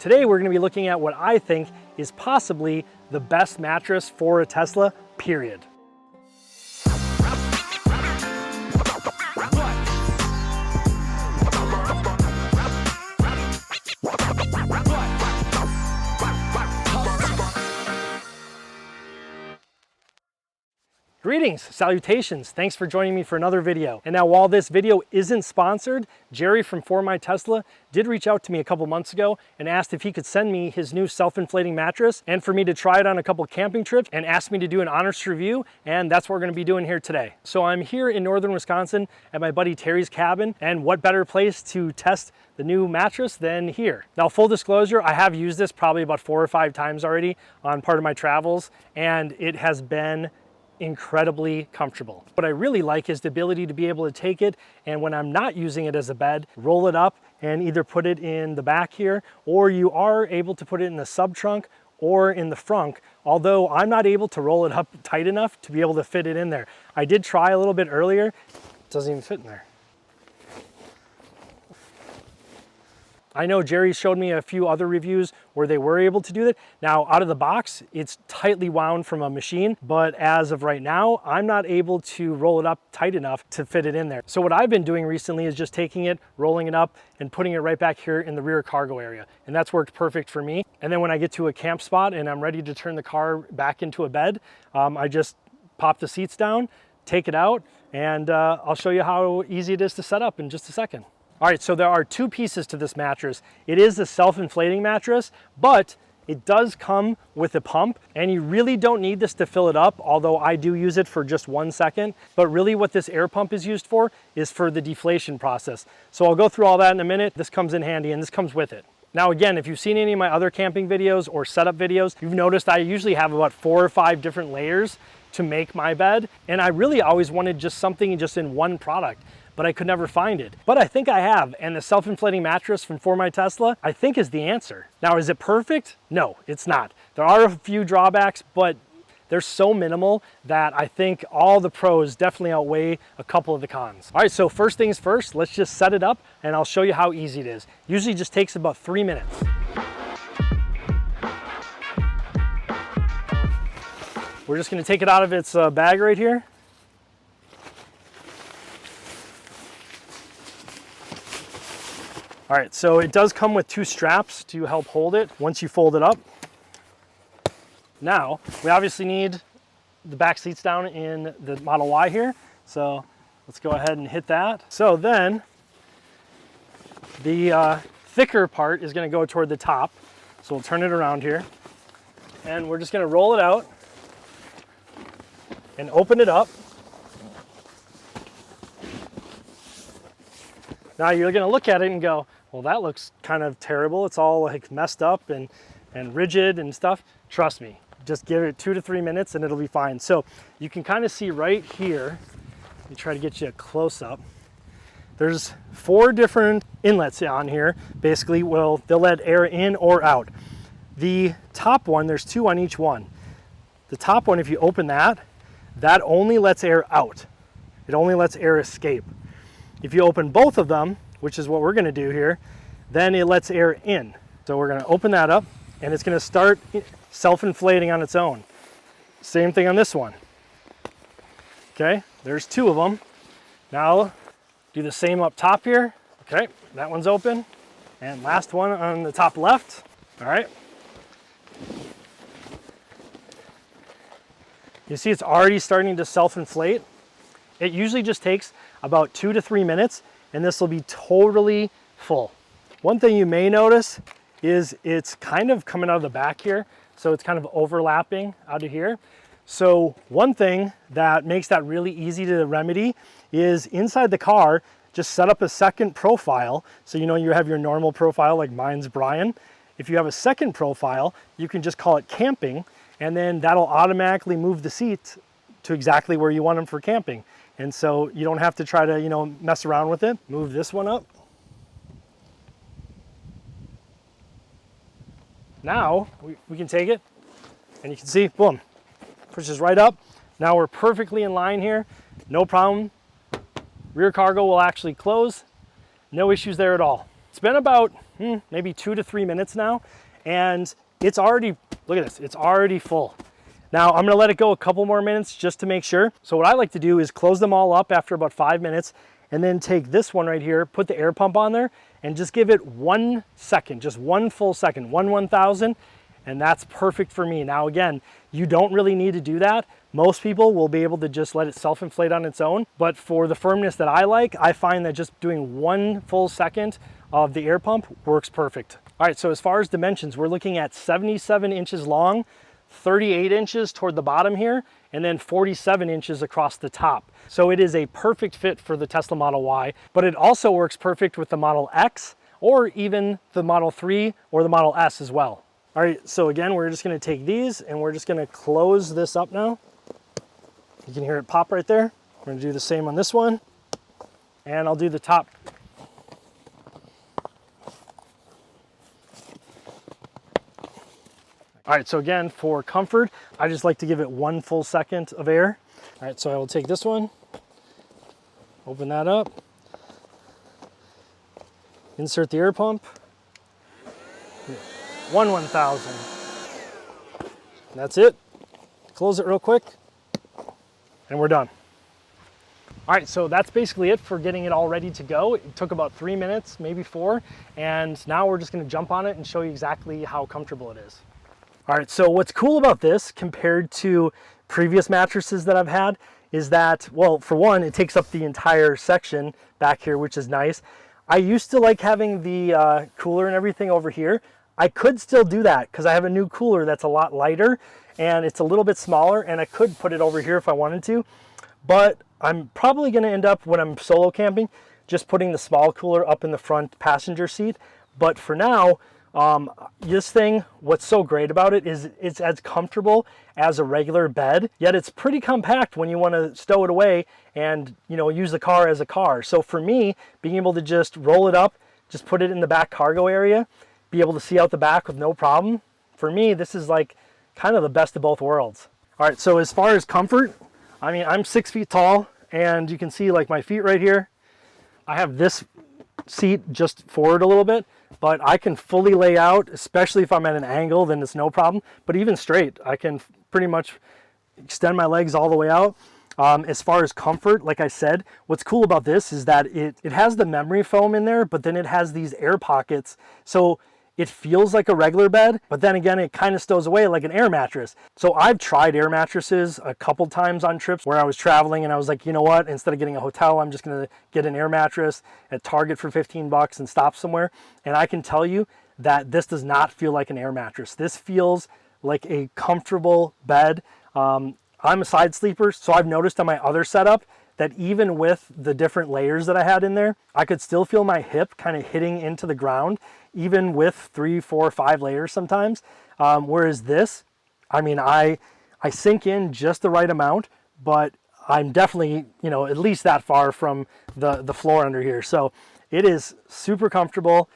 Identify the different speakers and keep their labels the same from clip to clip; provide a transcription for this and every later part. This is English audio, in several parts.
Speaker 1: Today we're going to be looking at what I think is possibly the best mattress for a Tesla, period. Greetings, salutations, thanks for joining me for another video. And now while this video isn't sponsored, Jerry from For My Tesla did reach out to me a couple months ago and asked if he could send me his new self-inflating mattress and for me to try it on a couple camping trips and asked me to do an honest review, and that's what we're gonna be doing here today. So I'm here in northern Wisconsin at my buddy Terry's cabin, and what better place to test the new mattress than here. Now full disclosure, I have used this probably about 4 or 5 times already on part of my travels, and it has been incredibly comfortable. What I really like is the ability to be able to take it, and when I'm not using it as a bed, roll it up and either put it in the back here, or you are able to put it in the sub trunk or in the frunk, although I'm not able to roll it up tight enough to be able to fit it in there. I did try a little bit earlier, it doesn't even fit in there. I know Jerry showed me a few other reviews where they were able to do that. Now, out of the box, it's tightly wound from a machine, but as of right now, I'm not able to roll it up tight enough to fit it in there. So what I've been doing recently is just taking it, rolling it up, and putting it right back here in the rear cargo area. And that's worked perfect for me. And then when I get to a camp spot and I'm ready to turn the car back into a bed, I just pop the seats down, take it out, and I'll show you how easy it is to set up in just a second. All right, so there are 2 pieces to this mattress. It is a self-inflating mattress, but it does come with a pump, and you really don't need this to fill it up, although I do use it for just 1 second. But really what this air pump is used for is for the deflation process. So I'll go through all that in a minute. This comes in handy, and this comes with it. Now again, if you've seen any of my other camping videos or setup videos, you've noticed I usually have about 4 or 5 different layers to make my bed, and I really always wanted just something just in one product, but I could never find it. But I think I have, and the self-inflating mattress from For My Tesla, I think is the answer. Now, is it perfect? No, it's not. There are a few drawbacks, but they're so minimal that I think all the pros definitely outweigh a couple of the cons. All right, so first things first, let's just set it up and I'll show you how easy it is. Usually just takes about 3 minutes. We're just gonna take it out of its bag right here. All right, so it does come with 2 straps to help hold it once you fold it up. Now, we obviously need the back seats down in the Model Y here. So let's go ahead and hit that. So then the thicker part is gonna go toward the top. So we'll turn it around here and we're just gonna roll it out and open it up. Now you're gonna look at it and go, well, that looks kind of terrible. It's all like messed up and rigid and stuff. Trust me, just give it 2 to 3 minutes and it'll be fine. So you can kind of see right here, let me try to get you a close up. There's 4 different inlets on here. Basically, well, they'll let air in or out. The top one, there's 2 on each one. The top one, if you open that only lets air out. It only lets air escape. If you open both of them, which is what we're gonna do here, then it lets air in. So we're gonna open that up and it's gonna start self-inflating on its own. Same thing on this one. Okay, there's 2 of them. Now do the same up top here. Okay, that one's open. And last one on the top left. All right. You see it's already starting to self-inflate. It usually just takes about 2 to 3 minutes and this will be totally full. One thing you may notice is it's kind of coming out of the back here. So it's kind of overlapping out of here. So one thing that makes that really easy to remedy is inside the car, just set up a second profile. So you know you have your normal profile like mine's Bryan. If you have a second profile, you can just call it camping and then that'll automatically move the seats to exactly where you want them for camping. And so you don't have to try to, mess around with it. Move this one up. Now we can take it and you can see, boom, pushes right up. Now we're perfectly in line here, no problem. Rear cargo will actually close, no issues there at all. It's been about maybe 2 to 3 minutes now, and it's already, look at this, it's already full. Now I'm gonna let it go a couple more minutes just to make sure. So what I like to do is close them all up after about 5 minutes, and then take this one right here, put the air pump on there, and just give it 1 second, just 1 full second, 1/1000, and that's perfect for me. Now again, you don't really need to do that. Most people will be able to just let it self-inflate on its own, but for the firmness that I like, I find that just doing 1 full second of the air pump works perfect. All right, so as far as dimensions, we're looking at 77 inches long, 38 inches toward the bottom here, and then 47 inches across the top. So it is a perfect fit for the Tesla Model Y, but it also works perfect with the Model X or even the Model 3 or the Model S as well. All right, so again, we're just gonna take these and we're just gonna close this up now. You can hear it pop right there. We're gonna do the same on this one, and I'll do the top. All right, so again, for comfort, I just like to give it 1 full second of air. All right, so I will take this one, open that up, insert the air pump, 1/1000. That's it. Close it real quick, and we're done. All right, so that's basically it for getting it all ready to go. It took about 3 minutes, maybe 4, and now we're just gonna jump on it and show you exactly how comfortable it is. All right, so what's cool about this compared to previous mattresses that I've had is that, well, for one, it takes up the entire section back here, which is nice. I used to like having the cooler and everything over here. I could still do that because I have a new cooler that's a lot lighter and it's a little bit smaller, and I could put it over here if I wanted to, but I'm probably gonna end up, when I'm solo camping, just putting the small cooler up in the front passenger seat. But for now, this thing, what's so great about it is it's as comfortable as a regular bed, yet it's pretty compact when you want to stow it away and, you know, use the car as a car. So for me, being able to just roll it up, just put it in the back cargo area, be able to see out the back with no problem, for me, this is like kind of the best of both worlds. All right, so as far as comfort, I mean, I'm 6 feet tall, and you can see like my feet right here. I have this seat just forward a little bit, but I can fully lay out, especially if I'm at an angle, then it's no problem. But even straight, I can pretty much extend my legs all the way out. As far as comfort, like I said, what's cool about this is that it has the memory foam in there, but then it has these air pockets. So it feels like a regular bed, but then again, it kind of stows away like an air mattress. So I've tried air mattresses a couple times on trips where I was traveling and I was like, you know what, instead of getting a hotel, I'm just gonna get an air mattress at Target for 15 bucks and stop somewhere. And I can tell you that this does not feel like an air mattress. This feels like a comfortable bed. I'm a side sleeper, so I've noticed on my other setup that even with the different layers that I had in there, I could still feel my hip kind of hitting into the ground, even with 3, 4, 5 layers sometimes. Whereas this, I mean, I sink in just the right amount, but I'm definitely, you know, at least that far from the floor under here. So it is super comfortable.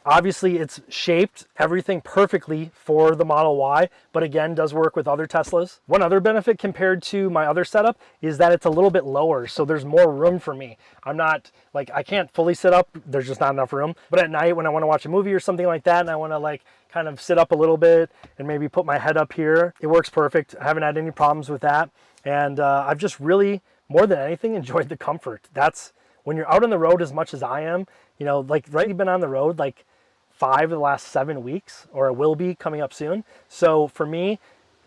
Speaker 1: Obviously it's shaped everything perfectly for the Model Y, but again, does work with other Teslas. One other benefit compared to my other setup is that it's a little bit lower, so there's more room for me. I'm not, like, I can't fully sit up, there's just not enough room. But at night when I want to watch a movie or something like that, and I want to like kind of sit up a little bit and maybe put my head up here, it works perfect. I haven't had any problems with that. And I've just really, more than anything, enjoyed the comfort. That's, when you're out on the road as much as I am, you know, like, right, you've been on the road like 5 of the last 7 weeks, or it will be coming up soon. So for me,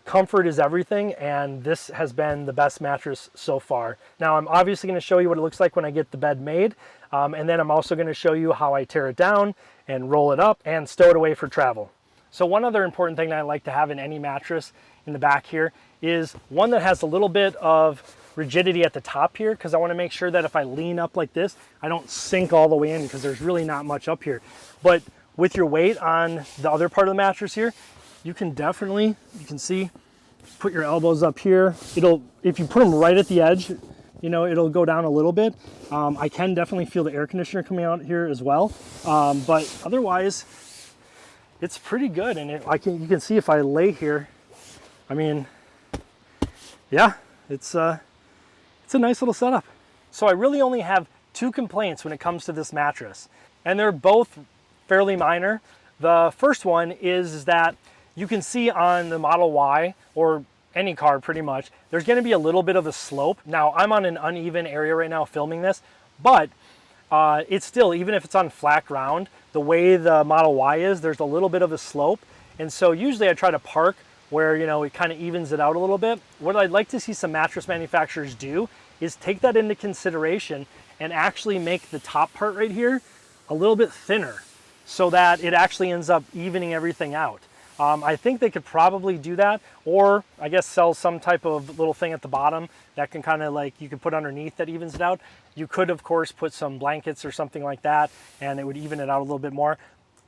Speaker 1: comfort is everything, and this has been the best mattress so far. Now, I'm obviously going to show you what it looks like when I get the bed made, and then I'm also going to show you how I tear it down and roll it up and stow it away for travel. So one other important thing that I like to have in any mattress in the back here is one that has a little bit of rigidity at the top here, because I want to make sure that if I lean up like this, I don't sink all the way in, because there's really not much up here. But with your weight on the other part of the mattress here, you can definitely, you can see, put your elbows up here. It'll, if you put them right at the edge, you know, it'll go down a little bit. I can definitely feel the air conditioner coming out here as well. But otherwise, it's pretty good. And you can see if I lay here, I mean, yeah, it's a nice little setup. So I really only have 2 complaints when it comes to this mattress, and they're both fairly minor. The first one is that you can see on the Model Y, or any car pretty much, there's going to be a little bit of a slope. Now I'm on an uneven area right now filming this, but it's still, even if it's on flat ground, the way the Model Y is, there's a little bit of a slope. And so usually I try to park where, you know, it kind of evens it out a little bit. What I'd like to see some mattress manufacturers do is take that into consideration and actually make the top part right here a little bit thinner so that it actually ends up evening everything out. I think they could probably do that, or I guess sell some type of little thing at the bottom that can kind of like, you could put underneath that evens it out. You could of course put some blankets or something like that and it would even it out a little bit more.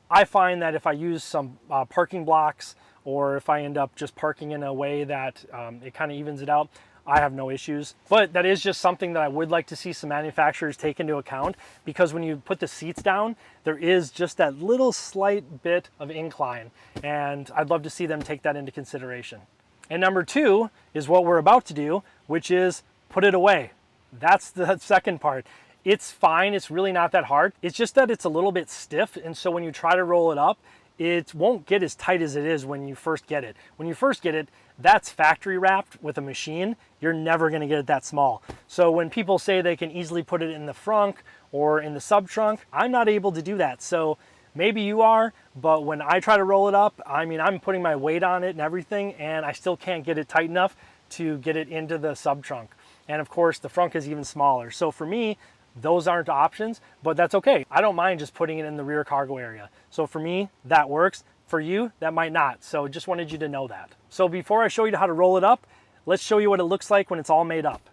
Speaker 1: I find that if I use some parking blocks, or if I end up just parking in a way that it kind of evens it out, I have no issues. But that is just something that I would like to see some manufacturers take into account, because when you put the seats down, there is just that little slight bit of incline, and I'd love to see them take that into consideration. And number two is what we're about to do, which is put it away. That's the second part. It's fine, it's really not that hard. It's just that it's a little bit stiff, and so when you try to roll it up, it won't get as tight as it is when you first get it. When you first get it, that's factory wrapped with a machine. You're never gonna get it that small. So when people say they can easily put it in the frunk or in the sub trunk, I'm not able to do that. So maybe you are, but when I try to roll it up, I mean, I'm putting my weight on it and everything, and I still can't get it tight enough to get it into the sub trunk. And of course, the frunk is even smaller. So for me, those aren't options, but that's okay. I don't mind just putting it in the rear cargo area. So for me, that works. For you, that might not. So just wanted you to know that. So before I show you how to roll it up, let's show you what it looks like when it's all made up.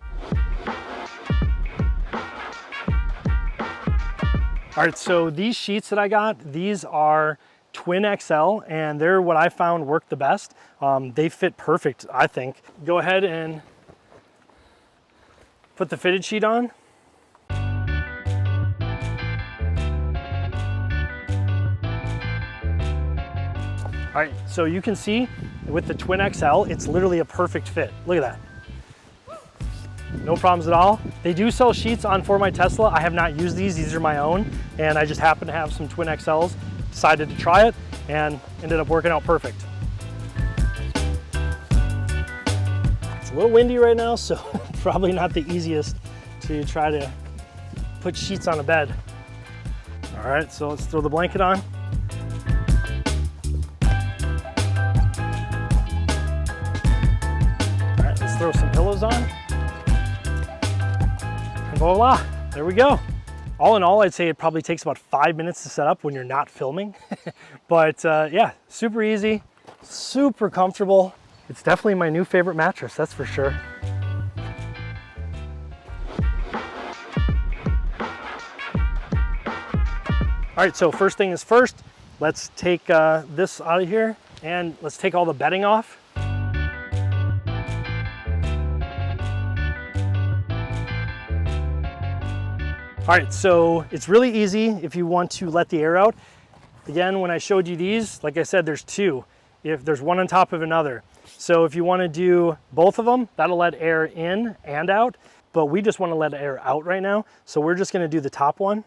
Speaker 1: All right, so these sheets that I got, these are Twin XL, and they're what I found work the best. They fit perfect, I think. Go ahead and put the fitted sheet on. All right, so you can see with the Twin XL, it's literally a perfect fit. Look at that. No problems at all. They do sell sheets on For My Tesla. I have not used these are my own, and I just happen to have some Twin XLs. Decided to try it and ended up working out perfect. It's a little windy right now, so probably not the easiest to try to put sheets on a bed. All right, so let's throw the blanket on. Throw some pillows on, and voila, there we go. All in all, I'd say it probably takes about 5 minutes to set up when you're not filming. But yeah, super easy, super comfortable. It's definitely my new favorite mattress, that's for sure. All right, so first thing is first, let's take this out of here and let's take all the bedding off. All right, so it's really easy if you want to let the air out. Again, when I showed you these, like I said, there's two. If there's one on top of another. So if you want to do both of them, that'll let air in and out, but we just want to let air out right now. So we're just going to do the top one,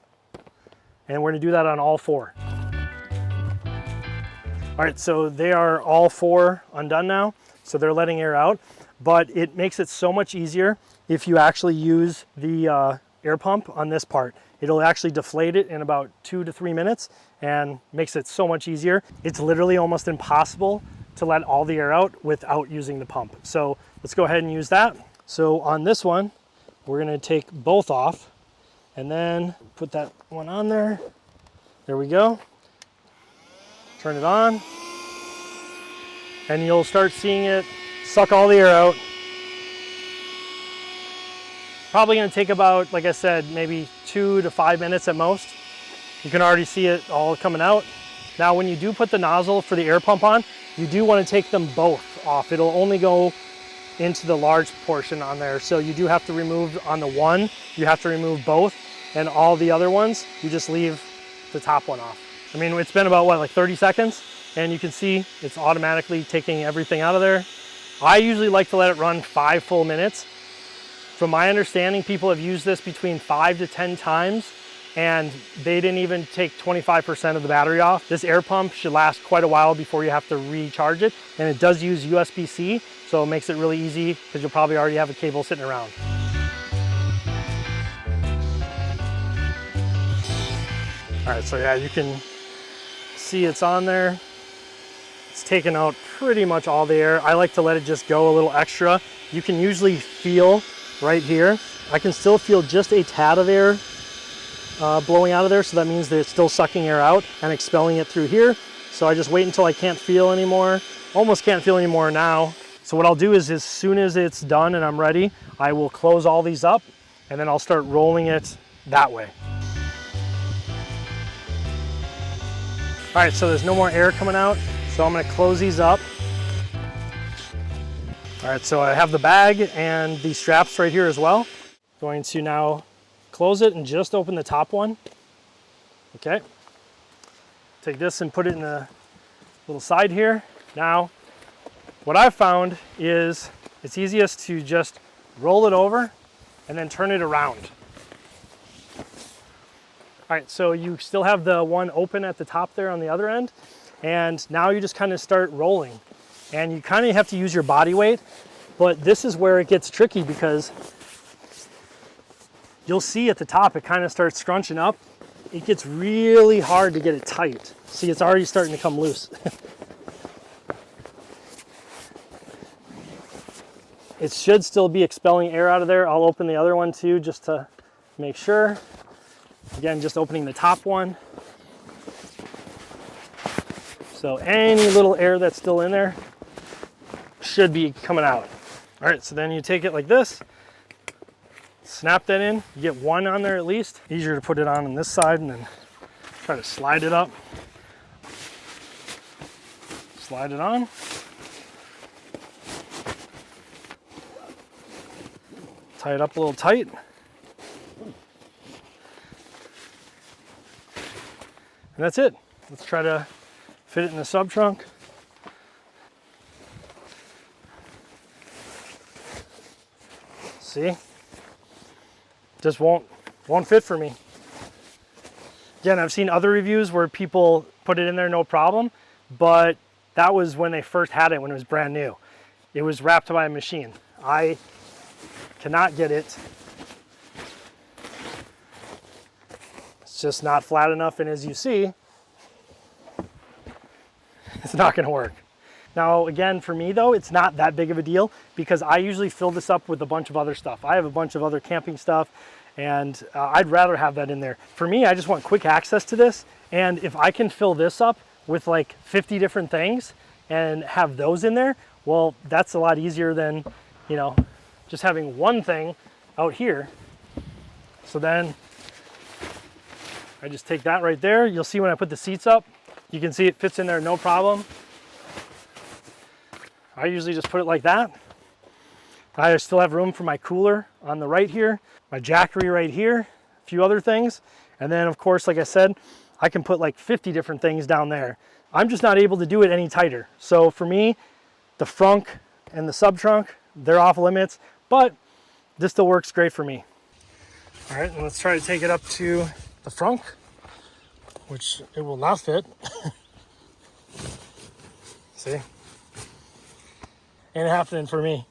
Speaker 1: and we're going to do that on all four. All right, so they are all four undone now. So they're letting air out, but it makes it so much easier if you actually use the air pump on this part. It'll actually deflate it in about 2 to 3 minutes and makes it so much easier. It's literally almost impossible to let all the air out without using the pump. So let's go ahead and use that. So on this one, we're gonna take both off and then put that one on there. There we go. Turn it on. And you'll start seeing it suck all the air out. Probably gonna take about, like I said, maybe 2 to 5 minutes at most. You can already see it all coming out. Now, when you do put the nozzle for the air pump on, you do wanna take them both off. It'll only go into the large portion on there. So you do have to remove on the one, you have to remove both, and all the other ones, you just leave the top one off. I mean, it's been about what, like 30 seconds? And you can see it's automatically taking everything out of there. I usually like to let it run 5 full minutes. From my understanding, people have used this between 5 to 10 times and they didn't even take 25% of the battery off. This air pump should last quite a while before you have to recharge it, and it does use USB-C, so it makes it really easy because you'll probably already have a cable sitting around. All right, so yeah, you can see it's on there. It's taken out pretty much all the air. I like to let it just go a little extra. You can usually feel right here. I can still feel just a tad of air blowing out of there, so that means that it's still sucking air out and expelling it through here. So I just wait until I can't feel anymore. Almost can't feel anymore now. So what I'll do is as soon as it's done and I'm ready, I will close all these up and then I'll start rolling it that way. All right, so there's no more air coming out, so I'm gonna close these up. All right, so I have the bag and the straps right here as well. Going to now close it and just open the top one. Okay. Take this and put it in the little side here. Now, what I've found is it's easiest to just roll it over and then turn it around. All right, so you still have the one open at the top there on the other end, and now you just kind of start rolling. And you kind of have to use your body weight, but this is where it gets tricky because you'll see at the top it kind of starts scrunching up. It gets really hard to get it tight. See, it's already starting to come loose. It should still be expelling air out of there. I'll open the other one too just to make sure. Again, just opening the top one. So any little air that's still in there should be coming out. All right, so then you take it like this, snap that in, you get one on there at least. Easier to put it on this side and then try to slide it up. Slide it on. Tie it up a little tight. And that's it. Let's try to fit it in the sub trunk. See? Just won't fit for me. Again, I've seen other reviews where people put it in there no problem, but that was when they first had it, when it was brand new. It was wrapped by a machine. I cannot get it. It's just not flat enough, and as you see, it's not gonna work. Now, again, for me though, it's not that big of a deal because I usually fill this up with a bunch of other stuff. I have a bunch of other camping stuff, and I'd rather have that in there. For me, I just want quick access to this, and if I can fill this up with like 50 different things and have those in there, well, that's a lot easier than, you know, just having one thing out here. So then I just take that right there. You'll see when I put the seats up, you can see it fits in there no problem. I usually just put it like that. I still have room for my cooler on the right here, my jackery right here, a few other things. And then of course, like I said, I can put like 50 different things down there. I'm just not able to do it any tighter. So for me, the frunk and the sub trunk, they're off limits, but this still works great for me. All right, and let's try to take it up to the frunk, which it will not fit. See? Ain't happening for me.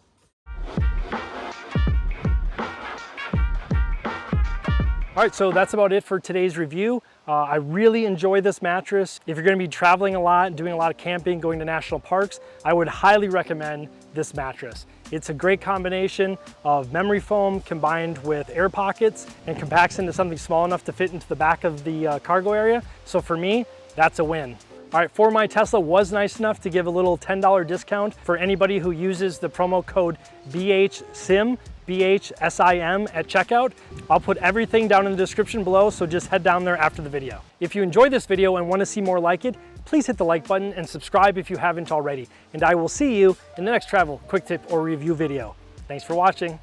Speaker 1: All right, so that's about it for today's review. I really enjoy this mattress. If you're gonna be traveling a lot, doing a lot of camping, going to national parks, I would highly recommend this mattress. It's a great combination of memory foam combined with air pockets and compacts into something small enough to fit into the back of the cargo area. So for me, that's a win. All right, For My Tesla was nice enough to give a little $10 discount for anybody who uses the promo code BHSIM, BHSIM at checkout. I'll put everything down in the description below, so just head down there after the video. If you enjoyed this video and want to see more like it, please hit the like button and subscribe if you haven't already. And I will see you in the next travel, quick tip, or review video. Thanks for watching.